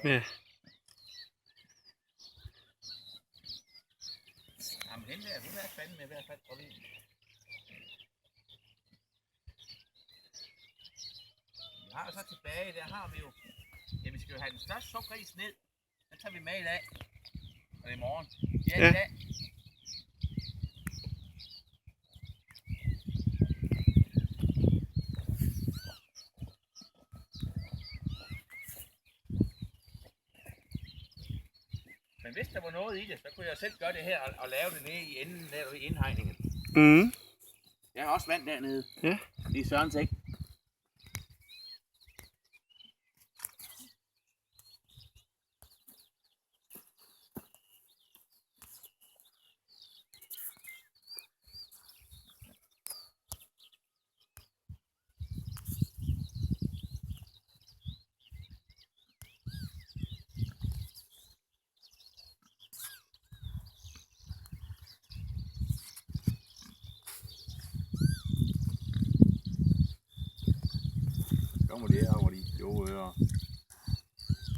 Ja. Jamen hende der, hun er fandme i hvert fald for lige. Vi har jo så tilbage, der har vi jo. Ja, vi skal jo have den største sukkerris ned. Den tager vi med i dag. Og i morgen. Ja, i dag. Men hvis der var noget i det, så kunne jeg selv gøre det her og lave det nede i enden der i indhegningen. Mm. Jeg har også vand dernede. Ja. Det er Sørens ikke. Kommer det her over de ører.